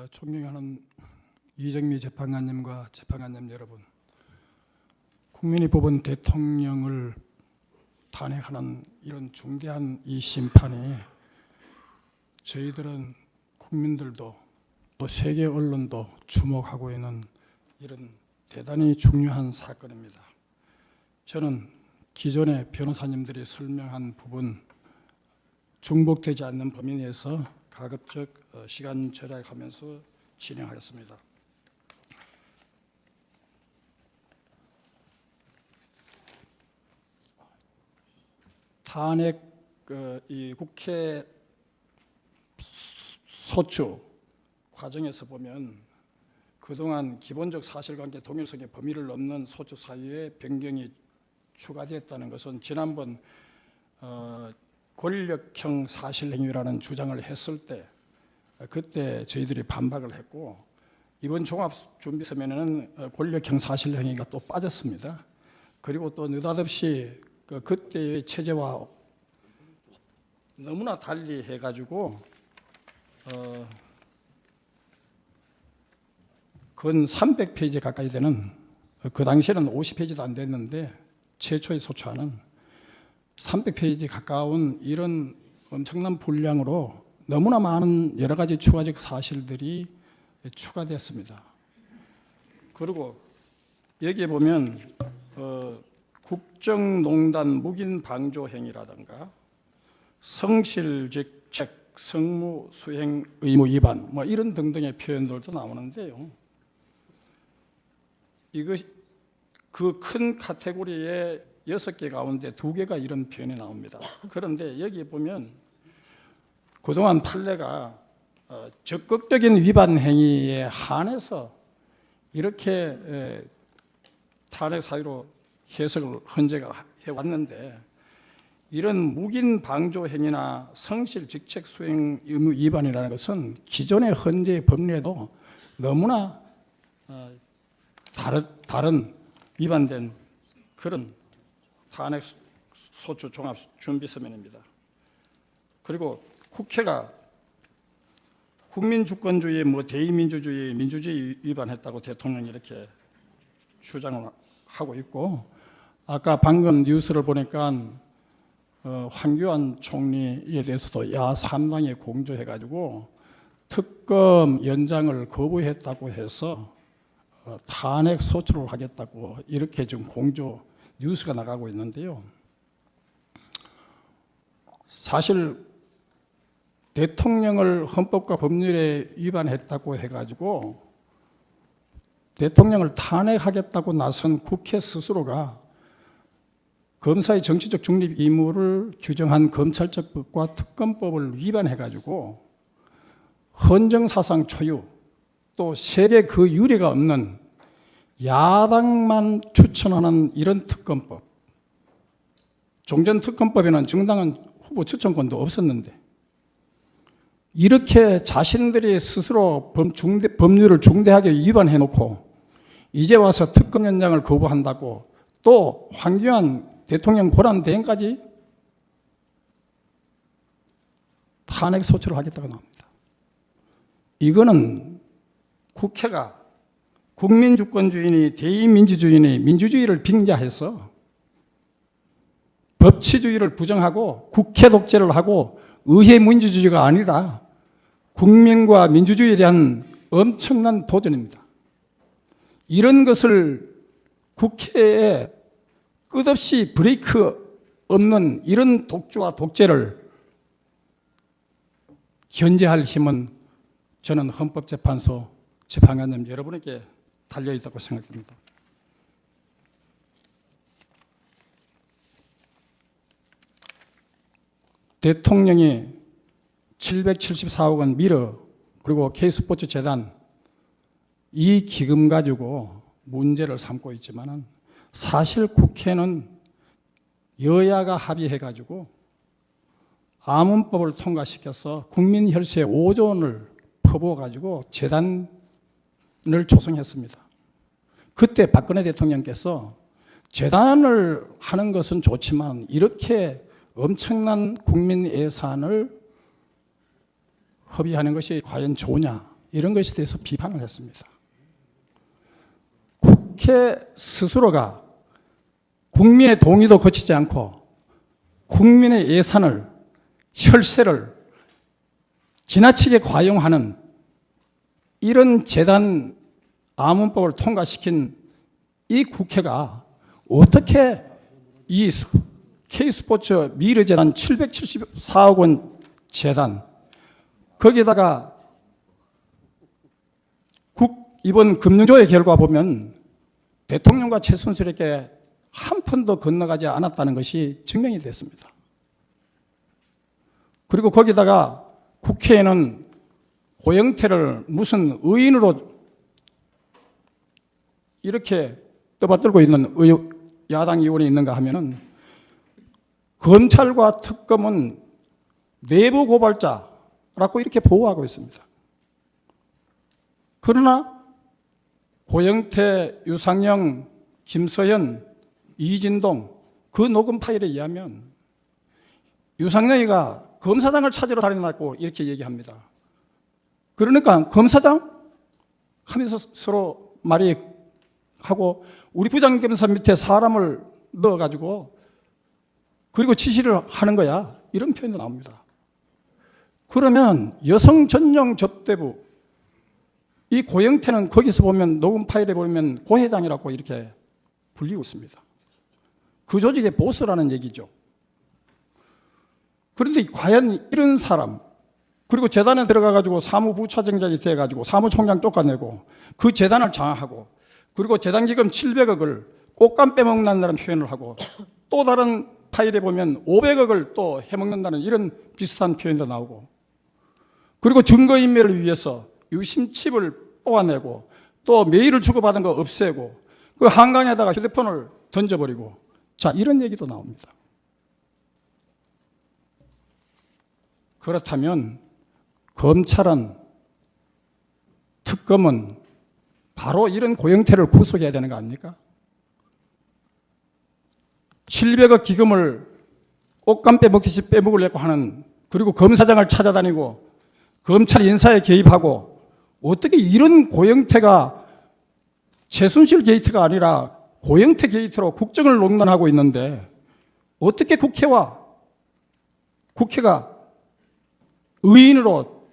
존경하는 이정미 재판관님과 재판관님 여러분, 국민이 뽑은 대통령을 탄핵하는 이런 중대한 이 심판이 저희들은 국민들도 또 세계 언론도 주목하고 있는 이런 대단히 중요한 사건입니다. 저는 기존의 변호사님들이 설명한 부분 중복되지 않는 범위 내에서 가급적 시간 절약하면서 진행하겠습니다. 탄핵 이 국회 소추 과정에서 보면 그동안 기본적 사실관계 동일성의 범위를 넘는 소추 사유에 변경이 추가되었다는 것은 지난번 권력형 사실행위라는 주장을 했을 때 그때 저희들이 반박을 했고, 이번 종합준비서면에는 권력형 사실행위가 또 빠졌습니다. 그리고 또 느닷없이 그때의 체제와 너무나 달리 해가지고 근 300페이지 가까이 되는, 그 당시에는 50페이지도 안 됐는데 최초의 소추안은 300페이지 가까운 이런 엄청난 분량으로 너무나 많은 여러 가지 추가적 사실들이 추가되었습니다. 그리고 여기에 보면 국정농단 묵인 방조 행위라든가 성실직책 성무 수행 의무 위반 뭐 이런 등등의 표현들도 나오는데요. 이것 그 큰 카테고리에 6개 가운데 2개가 이런 표현이 나옵니다. 그런데 여기 보면 그동안 판례가 적극적인 위반 행위에 한해서 이렇게 탄핵 사유로 해석을 헌재가 해왔는데, 이런 묵인 방조 행위나 성실 직책 수행 의무 위반이라는 것은 기존의 헌재 법리에도 너무나 다른 위반된 그런 탄핵 소추 종합 준비서면입니다. 그리고 국회가 국민주권주의 대의민주주의 민주주의 위반했다고 대통령이 이렇게 주장을 하고 있고, 아까 방금 뉴스를 보니까 황교안 총리에 대해서도 야 3당에 공조해가지고 특검 연장을 거부했다고 해서 탄핵 소추를 하겠다고 이렇게 지금 공조 뉴스가 나가고 있는데요. 사실 대통령을 헌법과 법률에 위반했다고 해가지고 대통령을 탄핵하겠다고 나선 국회 스스로가 검사의 정치적 중립 의무를 규정한 검찰청법과 특검법을 위반해가지고 헌정사상 초유 또 세계 그 유례가 없는 야당만 추천하는 이런 특검법, 종전특검법에는 정당한 후보 추천권도 없었는데 이렇게 자신들이 스스로 법률을 중대하게 위반해놓고 이제 와서 특검 연장을 거부한다고 또 황교안 대통령 고난대행까지 탄핵 소추를 하겠다고 나옵니다. 이거는 국회가 국민주권주의니 대의민주주의니 민주주의를 빙자해서 법치주의를 부정하고 국회 독재를 하고 의회 민주주의가 아니라 국민과 민주주의에 대한 엄청난 도전입니다. 이런 것을 국회에 끝없이 브레이크 없는 이런 독주와 독재를 견제할 힘은 저는 헌법재판소 재판관님 여러분에게 달려있다고 생각합니다. 대통령이 774억 원 미르 그리고 K스포츠재단 이 기금 가지고 문제를 삼고 있지만 사실 국회는 여야가 합의해가지고 아문법을 통과시켜서 국민혈세 5조 원을 퍼부어가지고 재단을 조성했습니다. 그때 박근혜 대통령께서 재단을 하는 것은 좋지만 이렇게 엄청난 국민 예산을 허비하는 것이 과연 좋으냐, 이런 것에 대해서 비판을 했습니다. 국회 스스로가 국민의 동의도 거치지 않고 국민의 예산을, 혈세를 지나치게 과용하는 이런 재단 암문법을 통과시킨 이 국회가 어떻게 이 K스포츠 미르재단 774억 원 재단, 거기다가 이번 금융조회 결과 보면 대통령과 최순실에게 한 푼도 건너가지 않았다는 것이 증명이 됐습니다. 그리고 거기다가 국회에는 고영태를 무슨 의인으로 이렇게 떠받들고 있는 야당 의원이 있는가 하면은 검찰과 특검은 내부 고발자라고 이렇게 보호하고 있습니다. 그러나 고영태, 유상영, 김서연, 이진동 그 녹음 파일에 의하면 유상영이가 검사장을 찾으러 다녔다고 이렇게 얘기합니다. 그러니까 검사장 하면서 서로 말이 하고 우리 부장검사 밑에 사람을 넣어가지고 그리고 지시를 하는 거야. 이런 표현도 나옵니다. 그러면 여성 전용 접대부 이 고영태는 거기서 보면 녹음 파일에 보면 고회장이라고 이렇게 불리고 있습니다. 그 조직의 보스라는 얘기죠. 그런데 과연 이런 사람 그리고 재단에 들어가가지고 사무부차장장이 돼가지고 사무총장 쫓아내고 그 재단을 장악하고 그리고 재단 기금 700억을 꽃감 빼먹는다는 표현을 하고 또 다른 파일에 보면 500억을 또 해먹는다는 이런 비슷한 표현도 나오고 그리고 증거인멸을 위해서 유심칩을 뽑아내고 또 메일을 주고받은 거 없애고 그 한강에다가 휴대폰을 던져버리고 자 이런 얘기도 나옵니다. 그렇다면 검찰은 특검은 바로 이런 고영태를 구속해야 되는 거 아닙니까? 700억 기금을 꽃감 빼먹듯이 빼먹으려고 하는 그리고 검사장을 찾아다니고 검찰 인사에 개입하고 어떻게 이런 고영태가 최순실 게이트가 아니라 고영태 게이트로 국정을 농단하고 있는데 어떻게 국회가 의인으로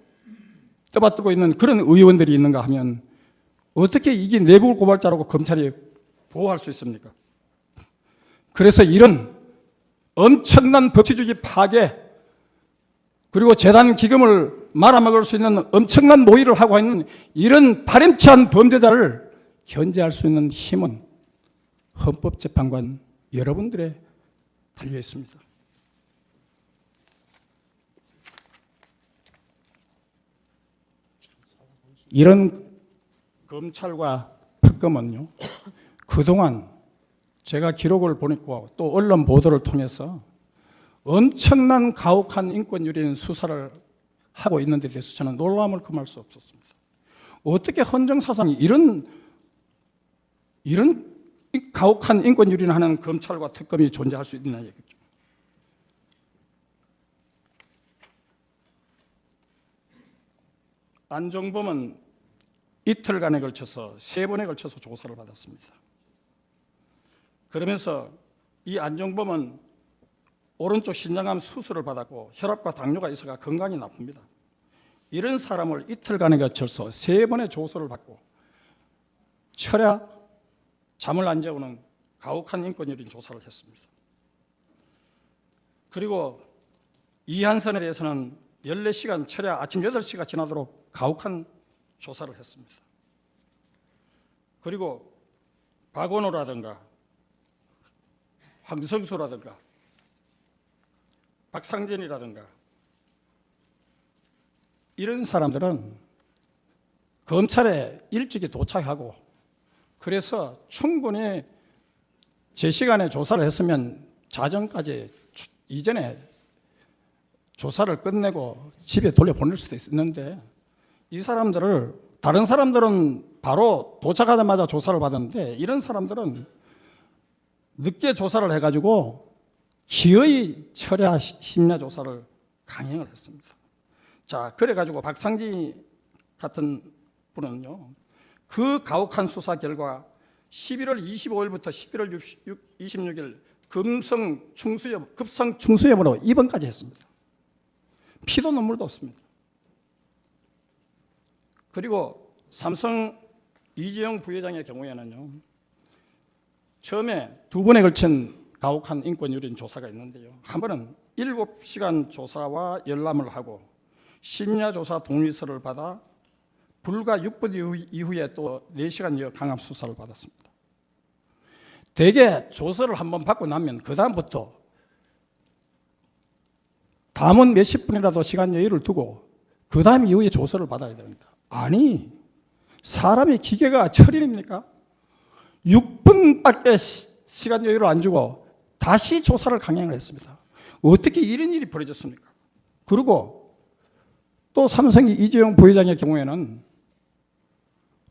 떠받들고 있는 그런 의원들이 있는가 하면 어떻게 이게 내부 고발자라고 검찰이 보호할 수 있습니까? 그래서 이런 엄청난 법치주의 파괴 그리고 재단 기금을 말아먹을 수 있는 엄청난 모의를 하고 있는 이런 파렴치한 범죄자를 견제할 수 있는 힘은 헌법재판관 여러분들에 달려 있습니다. 이런 검찰과 특검은요, 그동안 제가 기록을 보냈고 또 언론 보도를 통해서 엄청난 가혹한 인권유린 수사를 하고 있는 데 대해서 저는 놀라움을 금할 수 없었습니다. 어떻게 헌정사상이 이런 가혹한 인권유린을 하는 검찰과 특검이 존재할 수 있느냐 얘기죠. 안종범은 이틀간에 걸쳐서 3번에 걸쳐서 조사를 받았습니다. 그러면서 이 안종범은 오른쪽 신장암 수술을 받았고 혈압과 당뇨가 있어가 건강이 나쁩니다. 이런 사람을 이틀간에 걸쳐서 3번의 조사를 받고 철야 잠을 안 재우는 가혹한 인권유린 조사를 했습니다. 그리고 이한선에 대해서는 14시간 철야 아침 8시가 지나도록 가혹한 조사를 했습니다. 그리고 박원호라든가 황성수라든가 박상진이라든가 이런 사람들은 검찰에 일찍이 도착하고 그래서 충분히 제 시간에 조사를 했으면 자정까지 이전에 조사를 끝내고 집에 돌려보낼 수도 있었는데 이 사람들을 다른 사람들은 바로 도착하자마자 조사를 받았는데 이런 사람들은 늦게 조사를 해가지고 기어이 철야 심야 조사를 강행을 했습니다. 자, 그래가지고 박상진이 같은 분은요, 그 가혹한 수사 결과 11월 25일부터 11월 26일 급성 충수염으로 입원까지 했습니다. 피도 눈물도 없습니다. 그리고 삼성 이재용 부회장의 경우에는요, 처음에 2번에 걸친 가혹한 인권유린 조사가 있는데요, 한 번은 7시간 조사와 열람을 하고 심야조사 동의서를 받아 불과 6분 이후에 또 4시간 강압 수사를 받았습니다. 대개 조서를 한번 받고 나면 그 다음부터 담은 몇십 분이라도 시간 여유를 두고 그 다음 이후에 조서를 받아야 됩니다. 아니, 사람이 기계가 철인입니까? 6분밖에 시간 여유를 안 주고 다시 조사를 강행을 했습니다. 어떻게 이런 일이 벌어졌습니까? 그리고 또 삼성 이재용 부회장의 경우에는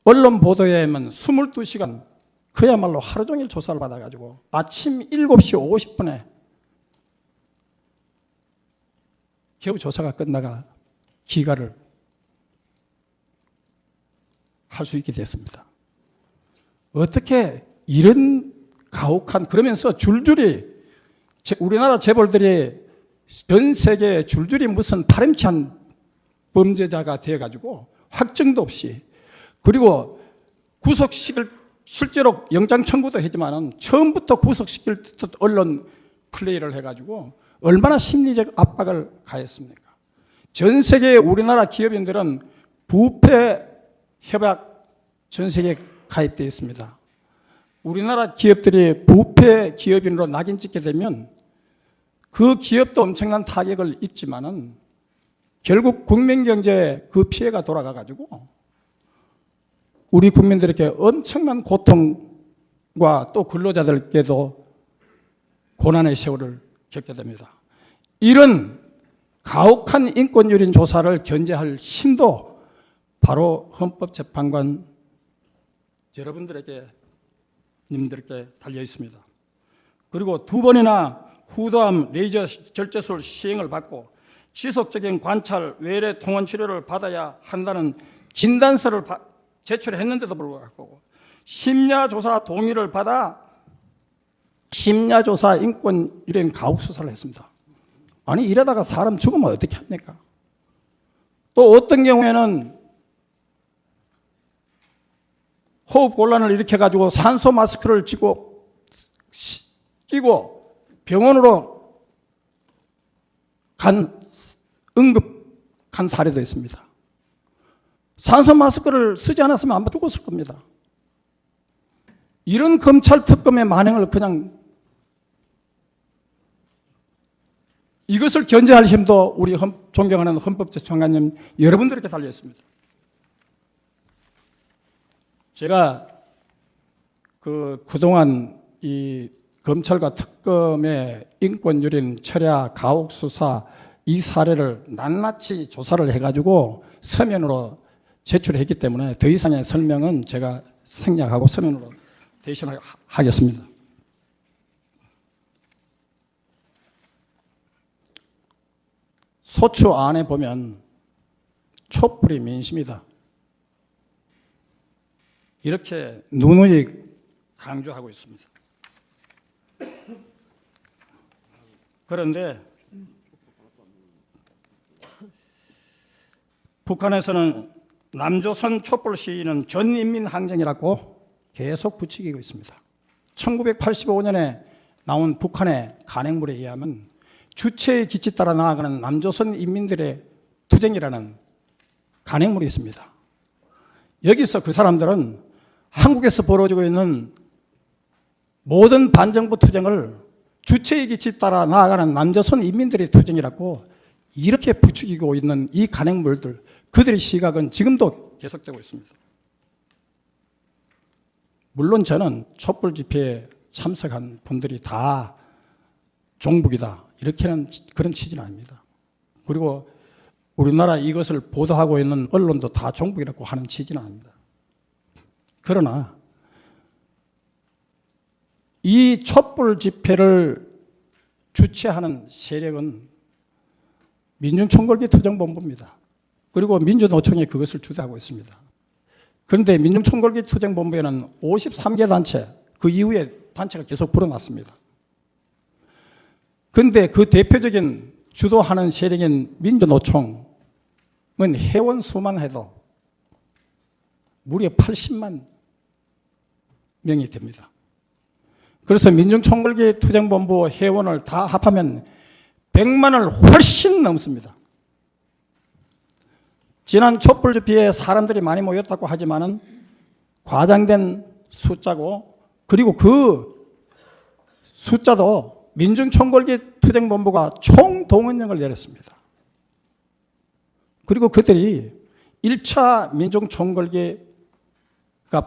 언론 보도에 의하면 22시간 그야말로 하루 종일 조사를 받아가지고 아침 7시 50분에 겨우 조사가 끝나가 기가를 할 수 있게 됐습니다. 어떻게 이런 가혹한, 그러면서 줄줄이 우리나라 재벌들이 전 세계에 줄줄이 무슨 파렴치한 범죄자가 되어가지고 확정도 없이, 그리고 구속시킬, 실제로 영장 청구도 했지만은 처음부터 구속시킬 듯 언론 플레이를 해가지고 얼마나 심리적 압박을 가했습니까? 전 세계 우리나라 기업인들은 부패 협약 전 세계에 가입되어 있습니다. 우리나라 기업들이 부패 기업인으로 낙인 찍게 되면 그 기업도 엄청난 타격을 입지만은 결국 국민 경제에 그 피해가 돌아가가지고 우리 국민들에게 엄청난 고통과 또 근로자들께도 고난의 세월을 겪게 됩니다. 이런 가혹한 인권유린 조사를 견제할 힘도 바로 헌법재판관 여러분들에게, 님들께 달려 있습니다. 그리고 2번이나 후도암 레이저 절제술 시행을 받고 지속적인 관찰, 외래 통원 치료를 받아야 한다는 진단서를 제출했는데도 불구하고 심야조사 동의를 받아 심야조사 인권유린 가혹 수사를 했습니다. 아니, 이러다가 사람 죽으면 어떻게 합니까? 또 어떤 경우에는 호흡 곤란을 일으켜가지고 산소 마스크를 끼고 병원으로 응급 간 사례도 있습니다. 산소 마스크를 쓰지 않았으면 아마 죽었을 겁니다. 이런 검찰 특검의 만행을 그냥, 이것을 견제할 힘도 우리 존경하는 헌법재판관님 여러분들에게 달려 있습니다. 제가 그동안 이 검찰과 특검의 인권유린, 철야, 가혹 수사 이 사례를 낱낱이 조사를 해가지고 서면으로 제출했기 때문에 더 이상의 설명은 제가 생략하고 서면으로 대신하겠습니다. 소추 안에 보면 촛불이 민심이다, 이렇게 누누이 강조하고 있습니다. 그런데 북한에서는 남조선 촛불 시위는 전인민항쟁이라고 계속 부추기고 있습니다. 1985년에 나온 북한의 간행물에 의하면 주체의 기치 따라 나아가는 남조선 인민들의 투쟁이라는 간행물이 있습니다. 여기서 그 사람들은 한국에서 벌어지고 있는 모든 반정부 투쟁을 주체의 기치 따라 나아가는 남조선 인민들의 투쟁이라고 이렇게 부추기고 있는 이 간행물들, 그들의 시각은 지금도 계속되고 있습니다. 물론 저는 촛불 집회에 참석한 분들이 다 종북이다, 이렇게는 그런 취지는 아닙니다. 그리고 우리나라 이것을 보도하고 있는 언론도 다 종북이라고 하는 취지는 아닙니다. 그러나 이 촛불 집회를 주최하는 세력은 민중총궐기 투쟁본부입니다. 그리고 민주노총이 그것을 주도하고 있습니다. 그런데 민중총궐기투쟁본부에는 53개 단체, 그 이후에 단체가 계속 불어났습니다. 그런데 그 대표적인 주도하는 세력인 민주노총은 회원 수만 해도 무려 80만 명이 됩니다. 그래서 민중총궐기투쟁본부 회원을 다 합하면 100만을 훨씬 넘습니다. 지난 촛불 집회에 사람들이 많이 모였다고 하지만은 과장된 숫자고, 그리고 그 숫자도 민중총궐기투쟁본부가 총동원령을 내렸습니다. 그리고 그들이 1차 민중총궐기가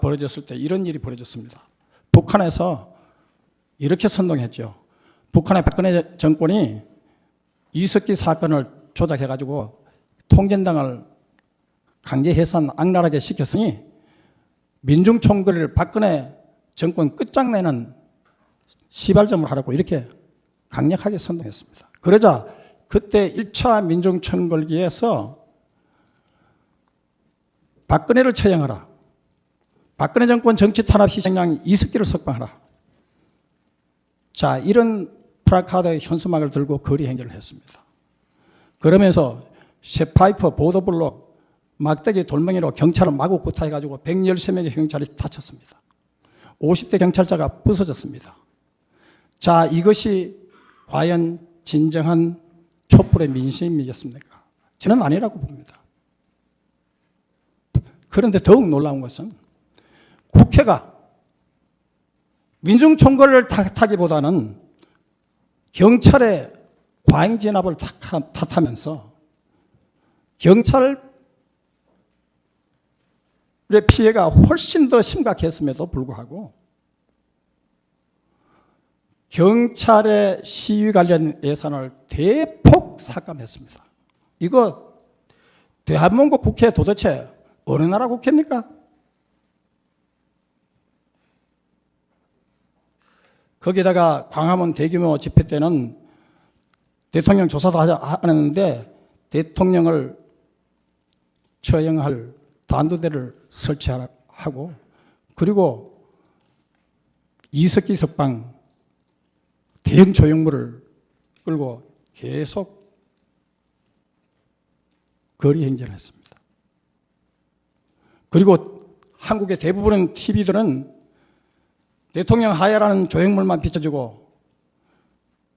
벌어졌을 때 이런 일이 벌어졌습니다. 북한에서 이렇게 선동했죠. 북한의 박근혜 정권이 이석기 사건을 조작해가지고 통전당을 강제 해산 악랄하게 시켰으니 민중총궐을 박근혜 정권 끝장내는 시발점을 하라고 이렇게 강력하게 선동했습니다. 그러자 그때 1차 민중총궐기에서 박근혜를 처형하라, 박근혜 정권 정치 탄압 희생양 이석기를 석방하라. 자, 이런 플래카드 현수막을 들고 거리 행진을 했습니다. 그러면서 셰파이퍼 보도블록 막대기 돌멩이로 경찰을 마구 구타해가지고 113명의 경찰이 다쳤습니다. 50대 경찰차가 부서졌습니다. 자, 이것이 과연 진정한 촛불의 민심이겠습니까? 저는 아니라고 봅니다. 그런데 더욱 놀라운 것은 국회가 민중총궐을 탓하기보다는 경찰의 과잉진압을 탓하면서 경찰의 피해가 훨씬 더 심각했음에도 불구하고 경찰의 시위 관련 예산을 대폭 삭감했습니다. 이거 대한민국 국회 도대체 어느 나라 국회입니까? 거기다가 광화문 대규모 집회 때는 대통령 조사도 하는데 대통령을 처형할 단두대를 설치하고, 그리고 이석기 석방 대형 조형물을 끌고 계속 거리 행진을 했습니다. 그리고 한국의 대부분의 TV들은 대통령 하야라는 조형물만 비춰주고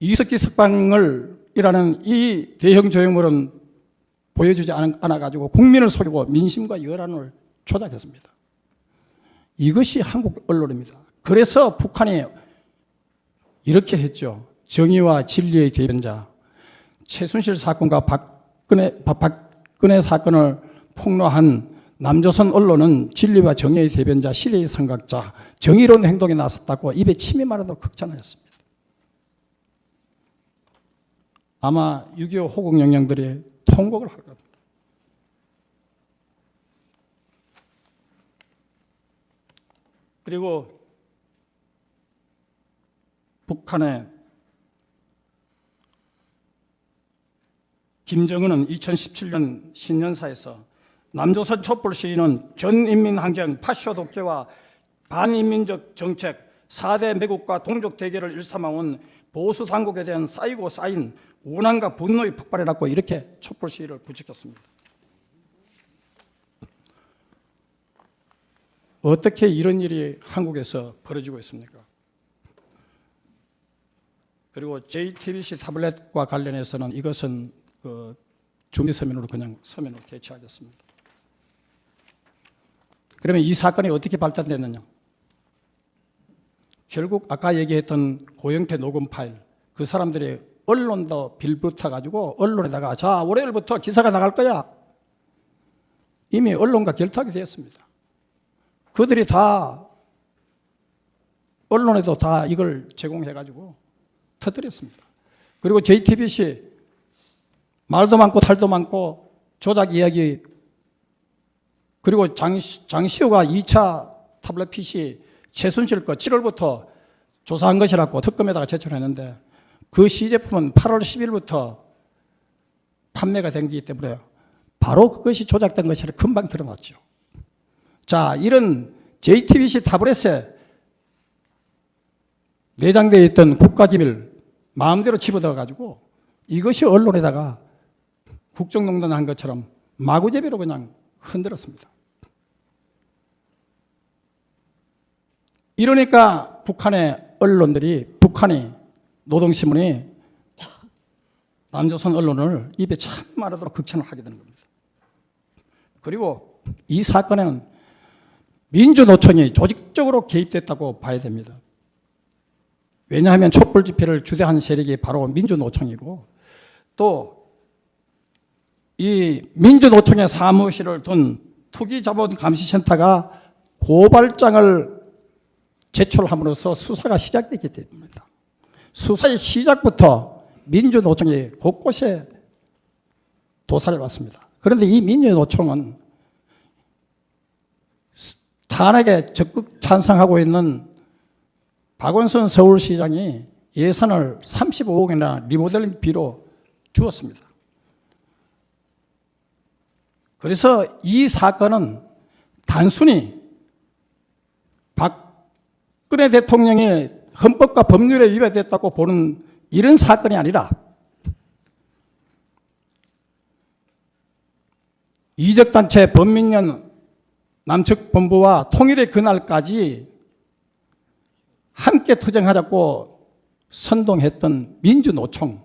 이석기 석방을 이라는 이 대형 조형물은 보여주지 않아가지고 국민을 속이고 민심과 여론을 조작했습니다. 이것이 한국 언론입니다. 그래서 북한이 이렇게 했죠. 정의와 진리의 대변자, 최순실 사건과 박근혜 사건을 폭로한 남조선 언론은 진리와 정의의 대변자, 시대의 선각자, 정의로운 행동에 나섰다고 입에 침이 마르도록 극찬하였습니다. 아마 6.25 호국영령들이 통곡을 할 겁니다. 그리고 북한의 김정은은 2017년 신년사에서 남조선 촛불 시위는 전인민항쟁, 파쇼 독재와 반인민적 정책, 4대 매국과 동족 대결을 일삼아온 보수 당국에 대한 쌓이고 쌓인 원한과 분노의 폭발이라고 이렇게 촛불 시위를 부추겼습니다. 어떻게 이런 일이 한국에서 벌어지고 있습니까? 그리고 JTBC 타블렛과 관련해서는 이것은 준비 서면으로 그냥 서면으로 게시하겠습니다. 그러면 이 사건이 어떻게 발단됐느냐? 결국 아까 얘기했던 고영태 녹음 파일, 그 사람들이 언론도 빌붙어가지고 언론에다가 자, 월요일부터 기사가 나갈 거야. 이미 언론과 결탁이 되었습니다. 그들이 다 언론에도 다 이걸 제공해가지고 터뜨렸습니다. 그리고 JTBC 말도 많고 탈도 많고 조작 이야기, 그리고 장시호가 2차 타블렛 PC 최순실 거 7월부터 조사한 것이라고 특검에다가 제출했는데 그 시제품은 8월 10일부터 판매가 된 거기 때문에 바로 그것이 조작된 것이라 금방 드러났죠. 자, 이런 JTBC 타브렛에 내장되어 있던 국가기밀 마음대로 집어넣어가지고 이것이 언론에다가 국정농단 한 것처럼 마구제비로 그냥 흔들었습니다. 이러니까 북한의 언론들이, 북한이, 노동신문이 남조선 언론을 입에 참 말하도록 극찬을 하게 되는 겁니다. 그리고 이 사건에는 민주노총이 조직적으로 개입됐다고 봐야 됩니다. 왜냐하면 촛불 집회를 주도한 세력이 바로 민주노총이고, 또 이 민주노총의 사무실을 둔 투기자본감시센터가 고발장을 제출함으로써 수사가 시작됐기 때문입니다. 수사의 시작부터 민주노총이 곳곳에 도사를 왔습니다. 그런데 이 민주노총은 탄핵에 적극 찬성하고 있는 박원순 서울시장이 예산을 35억 원이나 리모델링비로 주었습니다. 그래서 이 사건은 단순히 박근혜 대통령이 헌법과 법률에 위배됐다고 보는 이런 사건이 아니라 이적단체 범민련 남측본부와 통일의 그날까지 함께 투쟁하자고 선동했던 민주노총이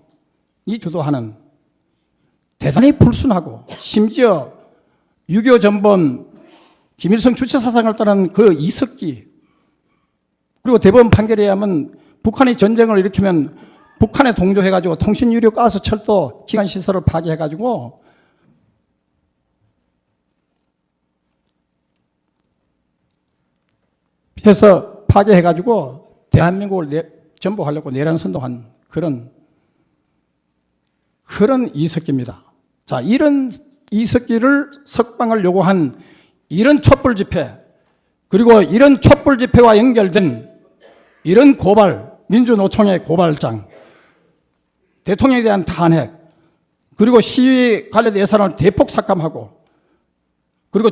주도하는 대단히 불순하고 심지어 6.25 전범 김일성 주체사상을 따른 그 이석기, 그리고 대법원 판결에 의하면 북한이 전쟁을 일으키면 북한에 동조해가지고 통신유료, 가스, 철도, 기관시설을 파괴해가지고 해서 파괴해가지고 대한민국을 전복하려고 내란 선동한 그런 이석기입니다. 자, 이런 이석기를 석방을 요구한 이런 촛불 집회, 그리고 이런 촛불 집회와 연결된 이런 고발, 민주노총의 고발장, 대통령에 대한 탄핵, 그리고 시위 관련 예산을 대폭 삭감하고, 그리고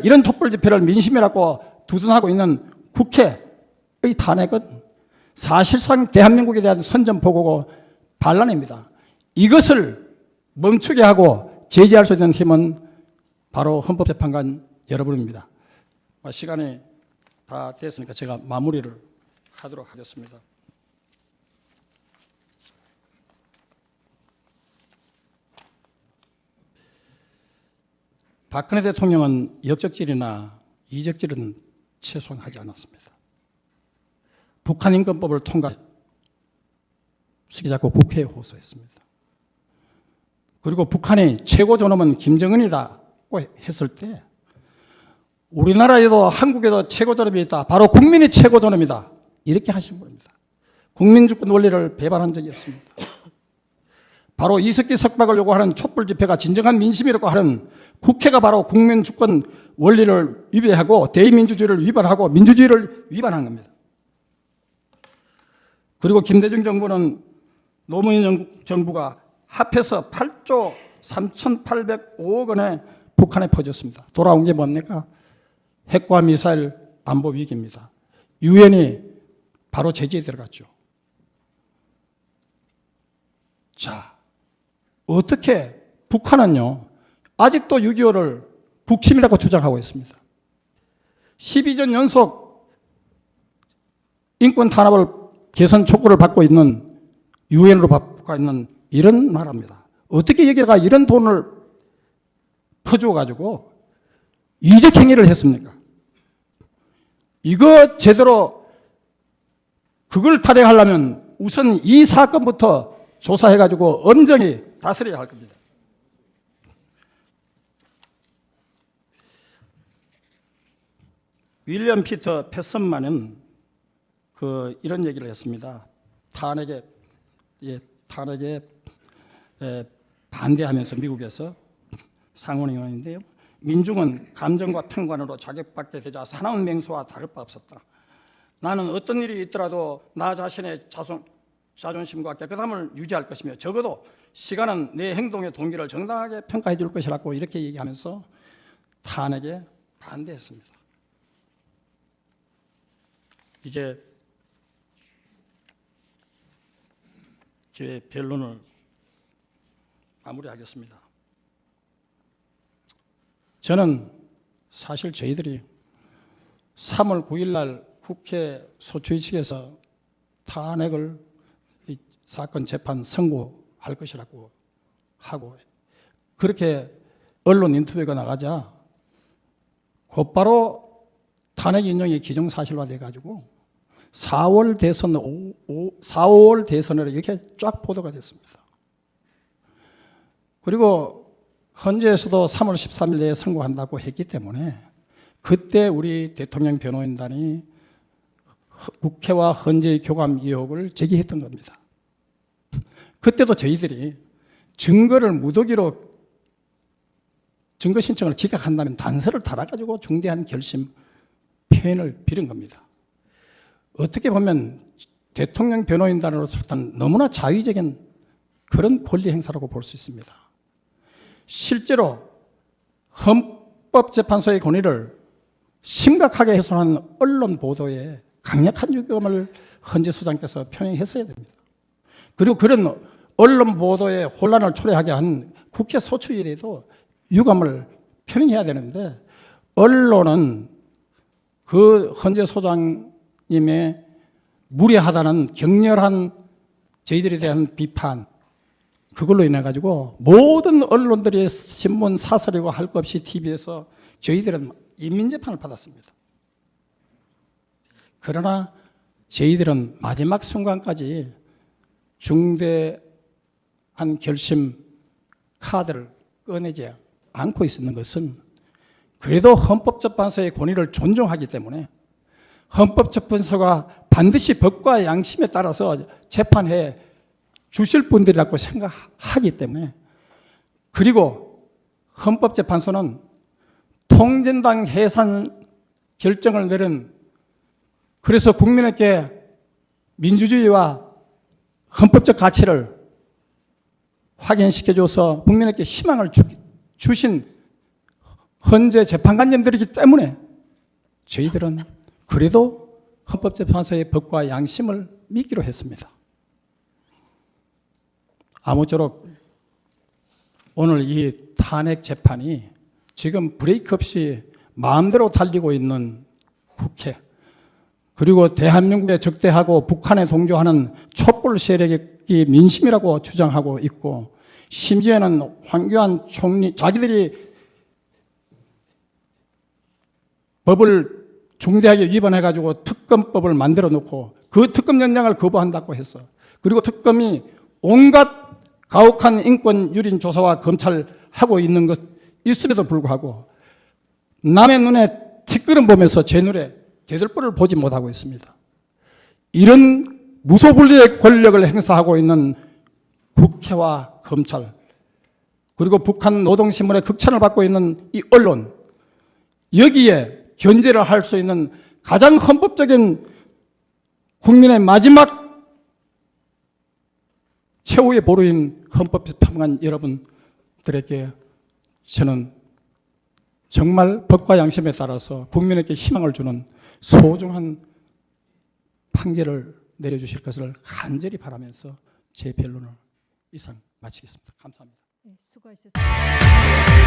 이런 촛불 집회를 민심이라고 두둔하고 있는 국회의 탄핵은 사실상 대한민국에 대한 선전포고고 반란입니다. 이것을 멈추게 하고 제지할 수 있는 힘은 바로 헌법재판관 여러분입니다. 시간이 다 됐으니까 제가 마무리를 하도록 하겠습니다. 박근혜 대통령은 역적질이나 이적질은 최소한 하지 않았습니다. 북한인권법을 통과시키자고 국회에 호소했습니다. 그리고 북한이 최고 존엄은 김정은이라고 했을 때 우리나라에도 한국에도 최고 존엄이 있다. 바로 국민이 최고 존엄이다. 이렇게 하신 분입니다. 국민주권 원리를 배반한 적이 없습니다. 바로 이석기 석방을 요구하는 촛불 집회가 진정한 민심이라고 하는 국회가 바로 국민주권 원리를 위배하고 대의민주주의를 위반하고 민주주의를 위반한 겁니다. 그리고 김대중 정부는 노무현 정부가 합해서 8조 3,805억 원에 북한에 퍼졌습니다. 돌아온 게 뭡니까? 핵과 미사일 안보 위기입니다. 유엔이 바로 제재에 들어갔죠. 자, 어떻게 북한은요, 아직도 6.25를 북침이라고 주장하고 있습니다. 12년 연속 인권 탄압을 개선 촉구를 받고 있는 유엔으로 받고 있는 이런 나라입니다. 어떻게 여기가 이런 돈을 퍼주어가지고 이적 행위를 했습니까? 이거 제대로 그걸 타령하려면 우선 이 사건부터 조사해가지고 엄정히 다스려야 할 겁니다. 윌리엄 피터 패슨만은 이런 얘기를 했습니다. 탄핵에 반대하면서 미국에서 상원의원인데요. 민중은 감정과 편관으로 자격받게 되자 사나운 맹수와 다를 바 없었다. 나는 어떤 일이 있더라도 나 자신의 자손 자존심과 깨끗함을 유지할 것이며 적어도 시간은 내 행동의 동기를 정당하게 평가해 줄 것이라고 이렇게 얘기하면서 탄핵에 반대했습니다. 이제 제 변론을 마무리하겠습니다. 저는 사실 저희들이 3월 9일 날 국회 소추위 측에서 탄핵을 이 사건 재판 선고할 것이라고 하고 그렇게 언론 인터뷰가 나가자 곧바로 탄핵 인용이 기정사실화돼 가지고 4월 대선 4월 대선으로 이렇게 쫙 보도가 됐습니다. 그리고 헌재에서도 3월 13일 내에 선고한다고 했기 때문에 그때 우리 대통령 변호인단이 국회와 헌재의 교감 의혹을 제기했던 겁니다. 그때도 저희들이 증거를 무더기로 증거 신청을 기각한다면 단서를 달아가지고 중대한 결심 표현을 빌은 겁니다. 어떻게 보면 대통령 변호인단으로서는 너무나 자의적인 그런 권리 행사라고 볼 수 있습니다. 실제로 헌법재판소의 권위를 심각하게 훼손한 언론 보도에 강력한 유감을 헌재 수장께서 표명했어야 됩니다. 그리고 그런 언론 보도에 혼란을 초래하게 한 국회 소추위에도 유감을 표명해야 되는데 언론은 그 헌재 소장님의 무례하다는 격렬한 저희들에 대한 비판 그걸로 인해 가지고 모든 언론들이 신문 사설이고 할 것 없이 TV에서 저희들은 인민재판을 받았습니다. 그러나 저희들은 마지막 순간까지 중대한 결심 카드를 꺼내지 않고 있었는 것은 그래도 헌법재판소의 권위를 존중하기 때문에 헌법재판소가 반드시 법과 양심에 따라서 재판해 주실 분들이라고 생각하기 때문에 그리고 헌법재판소는 통진당 해산 결정을 내린 그래서 국민에게 민주주의와 헌법적 가치를 확인시켜줘서 국민에게 희망을 주신 헌재 재판관님들이기 때문에 저희들은 그래도 헌법재판소의 법과 양심을 믿기로 했습니다. 아무쪼록 오늘 이 탄핵 재판이 지금 브레이크 없이 마음대로 달리고 있는 국회 그리고 대한민국에 적대하고 북한에 동조하는 촛불 세력이 민심이라고 주장하고 있고 심지어는 황교안 총리 자기들이 법을 중대하게 위반해가지고 특검법을 만들어 놓고 그 특검 연장을 거부한다고 했어. 그리고 특검이 온갖 가혹한 인권 유린 조사와 검찰하고 있는 것 있음에도 불구하고 남의 눈에 티끌은 보면서 제 눈에 개들보를 보지 못하고 있습니다. 이런 무소불위의 권력을 행사하고 있는 국회와 검찰 그리고 북한 노동신문의 극찬을 받고 있는 이 언론 여기에 견제를 할 수 있는 가장 헌법적인 국민의 마지막 최후의 보루인 헌법재판관 여러분들에게 저는 정말 법과 양심에 따라서 국민에게 희망을 주는 소중한 판결을 내려주실 것을 간절히 바라면서 제 변론을 이상 마치겠습니다. 감사합니다. 네, 수고하셨습니다.